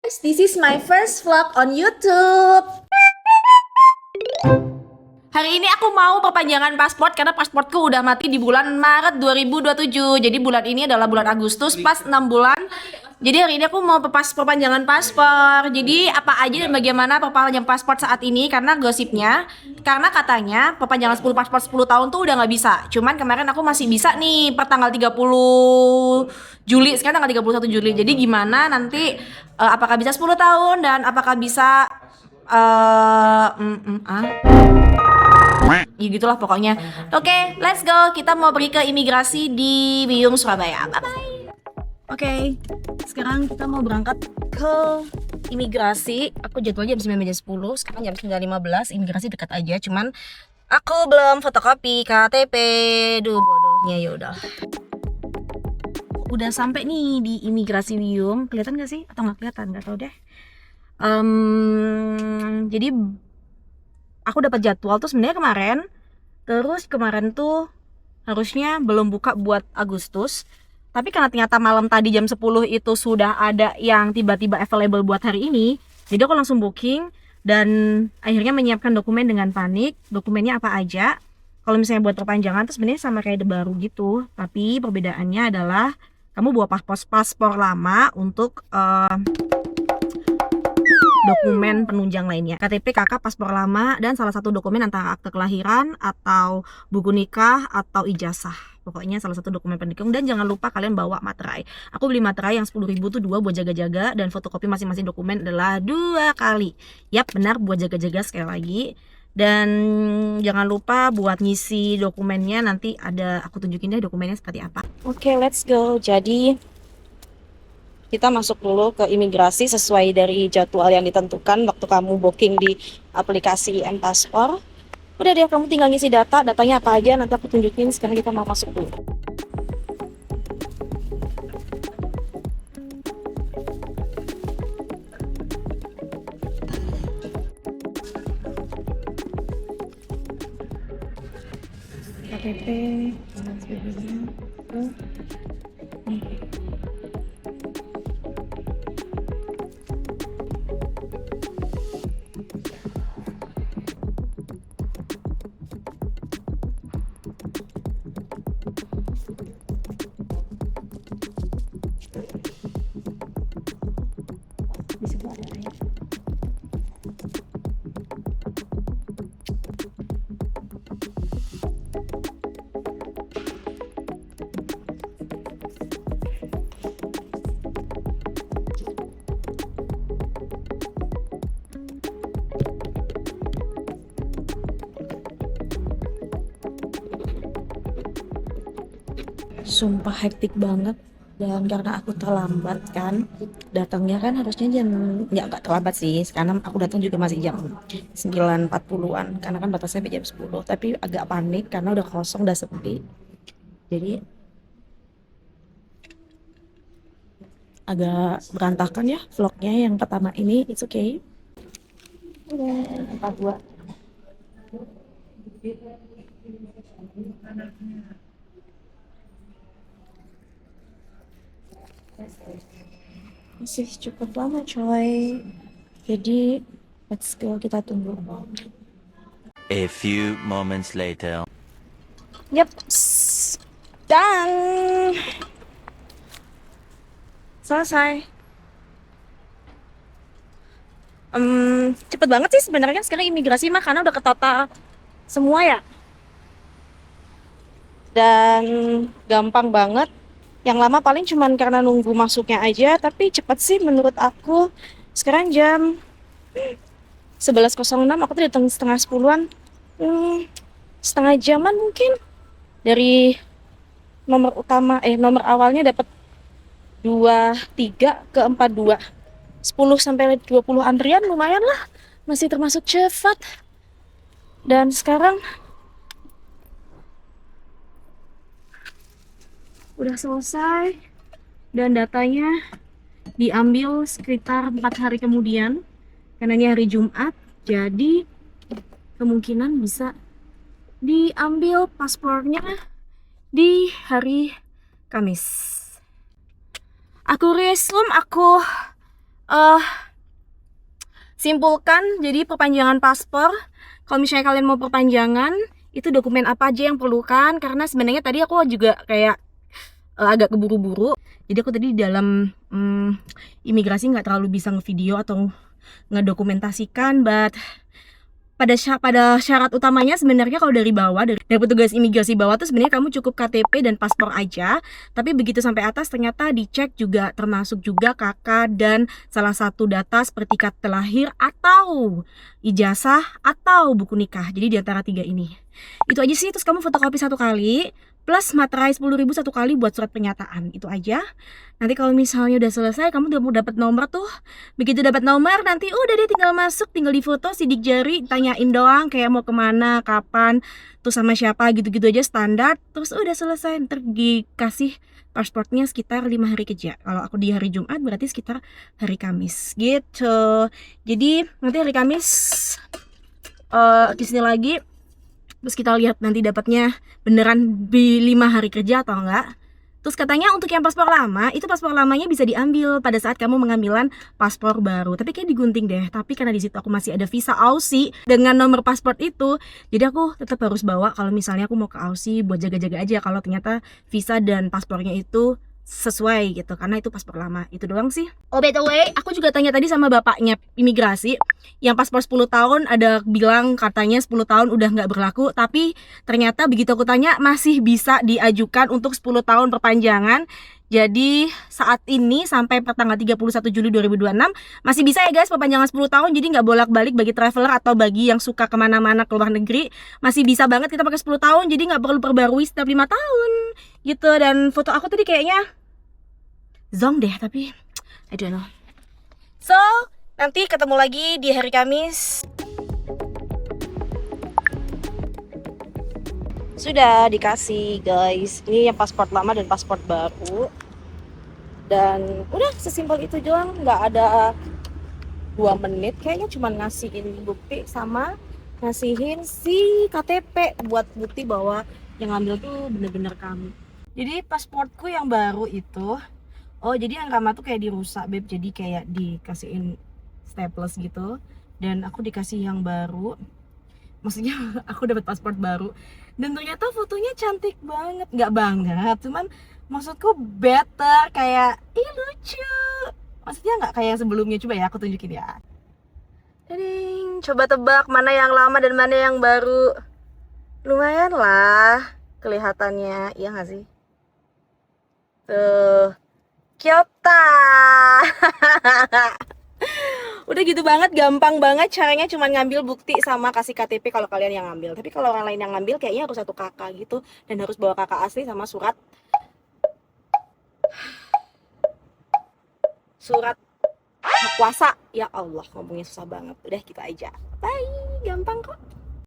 Guys, this is my first vlog on YouTube. Hari ini aku mau perpanjangan paspor karena pasportku udah mati di bulan Maret 2027. Jadi bulan ini adalah bulan Agustus pas 6 bulan. Jadi hari ini aku mau perpanjangan paspor. Jadi apa aja dan bagaimana perpanjangan paspor saat ini, karena gosipnya, karena katanya perpanjangan 10 paspor 10 tahun tuh udah nggak bisa. Cuman kemarin aku masih bisa nih per tanggal 30 Juli, sekarang tanggal 31 Juli. Jadi gimana nanti, apakah bisa 10 tahun dan apakah bisa ya gitulah pokoknya. Oke, let's go. Kita mau pergi ke imigrasi di Wiyung, Surabaya. Bye-bye. Oke, sekarang kita mau berangkat ke imigrasi. Aku jadwalnya jam 9 jam 10. Sekarang jam 9.15. Imigrasi dekat aja. Cuman aku belum fotokopi KTP. Duh, bodohnya. Yaudah. Udah sampai nih di imigrasi Wiyung. Kelihatan gak sih? Atau nggak kelihatan? Nggak tahu deh. Jadi aku dapat jadwal tuh sebenarnya kemarin. Terus kemarin tuh harusnya belum buka buat Agustus. Tapi karena ternyata malam tadi jam 10 itu sudah ada yang tiba-tiba available buat hari ini. Jadi aku langsung booking dan akhirnya menyiapkan dokumen dengan panik. Dokumennya apa aja? Kalau misalnya buat perpanjangan tuh sebenarnya sama kayak baru gitu. Tapi perbedaannya adalah kamu bawa paspor lama untuk dokumen penunjang lainnya, KTP, KK, paspor lama, dan salah satu dokumen antara akte kelahiran atau buku nikah atau ijazah. Pokoknya salah satu dokumen pendukung. Dan jangan lupa kalian bawa materai. Aku beli materai yang 10.000 tuh 2 buat jaga-jaga, dan fotokopi masing-masing dokumen adalah 2 kali. Yap, benar, buat jaga-jaga sekali lagi. Dan jangan lupa buat ngisi dokumennya, nanti ada aku tunjukin deh dokumennya seperti apa. Oke, let's go. Jadi kita masuk dulu ke imigrasi sesuai dari jadwal yang ditentukan waktu kamu booking di aplikasi M-Paspor. Udah deh, kamu tinggal ngisi datanya apa aja, nanti aku tunjukin. Sekarang kita mau masuk dulu. KTP dan sebagainya. Di sebelah ada air. Sumpah hektik banget. Dan karena aku terlambat kan, datangnya kan harusnya jam, ya nggak terlambat sih, karena aku datang juga masih jam 9.40-an, karena kan batasnya sampai jam 10. Tapi agak panik karena udah kosong, udah sepi. Jadi agak berantakan ya vlognya yang pertama ini. It's okay. Udah 42. Masih cukup lama coy. Jadi let's go, kita tunggu. A few moments later. Yep, dan selesai. Cepet banget sih sebenarnya sekarang imigrasi mah, karena udah ketata semua ya. Dan gampang banget. Yang lama paling cuman karena nunggu masuknya aja, tapi cepet sih menurut aku. Sekarang jam 11.06, aku tadi datang setengah 10-an. Setengah jaman mungkin. Dari nomor awalnya dapat 23 ke 42. 10 sampai 20 antrian, lumayan lah. Masih termasuk cepat. Dan sekarang udah selesai, dan datanya diambil sekitar 4 hari kemudian, karena ini hari Jumat, jadi kemungkinan bisa diambil paspornya di hari Kamis. Aku resume, aku eh simpulkan, jadi perpanjangan paspor, kalau misalnya kalian mau perpanjangan, itu dokumen apa aja yang perlukan, karena sebenarnya tadi aku juga kayak agak keburu-buru, jadi aku tadi di dalam imigrasi nggak terlalu bisa ngevideo atau ngedokumentasikan, but pada syarat utamanya sebenarnya kalau dari bawah, dari petugas imigrasi bawah tuh sebenarnya kamu cukup KTP dan paspor aja. Tapi begitu sampai atas ternyata dicek juga termasuk juga KK dan salah satu data seperti akte lahir atau ijazah atau buku nikah. Jadi di antara 3 ini. Itu aja sih. Terus kamu fotokopi 1 kali plus materai 10.000 1 kali buat surat pernyataan. Itu aja. Nanti kalau misalnya udah selesai, kamu udah mau dapat nomor tuh. Begitu dapat nomor, nanti udah deh tinggal masuk, tinggal difoto, sidik jari, tanyain doang kayak mau kemana, kapan, tuh sama siapa, gitu-gitu aja standar. Terus udah selesai, ntar dikasih pasportnya sekitar 5 hari kerja. Kalau aku di hari Jumat berarti sekitar hari Kamis gitu. Jadi nanti hari Kamis kesini lagi, terus kita lihat nanti dapatnya beneran di 5 hari kerja atau enggak. Terus katanya untuk yang paspor lama, itu paspor lamanya bisa diambil pada saat kamu mengambilan paspor baru. Tapi kayak digunting deh. Tapi karena di situ aku masih ada visa Aussie dengan nomor paspor itu, jadi aku tetap harus bawa kalau misalnya aku mau ke Aussie buat jaga-jaga aja kalau ternyata visa dan paspornya itu sesuai gitu, karena itu paspor lama. Itu doang sih. Oh by the way, aku juga tanya tadi sama bapaknya imigrasi yang paspor 10 tahun, ada bilang katanya 10 tahun udah nggak berlaku, tapi ternyata begitu aku tanya masih bisa diajukan untuk 10 tahun perpanjangan. Jadi saat ini sampai tanggal 31 Juli 2026 masih bisa ya guys perpanjangan 10 tahun. Jadi nggak bolak-balik bagi traveler atau bagi yang suka kemana-mana ke luar negeri. Masih bisa banget kita pakai 10 tahun, jadi nggak perlu perbarui setiap 5 tahun gitu. Dan foto aku tadi kayaknya zong deh, tapi I don't know. So, nanti ketemu lagi di hari Kamis. Sudah dikasih guys. Ini yang paspor lama dan paspor baru. Dan udah sesimpel itu doang. Nggak ada 2 menit. Kayaknya cuma ngasihin bukti sama ngasihin si KTP buat bukti bahwa yang ngambil tuh bener-bener kamu. Jadi pasportku yang baru itu, oh jadi yang lama tuh kayak dirusak beb, jadi kayak dikasihin staples gitu. Dan aku dikasih yang baru, maksudnya aku dapat paspor baru dan ternyata fotonya cantik banget. Nggak banget, cuman maksudku better, kayak ih lucu, maksudnya nggak kayak yang sebelumnya. Coba ya aku tunjukin ya. Ding, coba tebak mana yang lama dan mana yang baru. Lumayan lah kelihatannya, iya nggak sih? Tuh, Kyota. Udah gitu banget, gampang banget caranya, cuma ngambil bukti sama kasih KTP kalau kalian yang ngambil. Tapi kalau orang lain yang ngambil kayaknya harus 1 KK gitu, dan harus bawa KK asli sama surat hak kuasa. Ya Allah, ngomongnya susah banget. Udah gitu aja. Bye, gampang kok.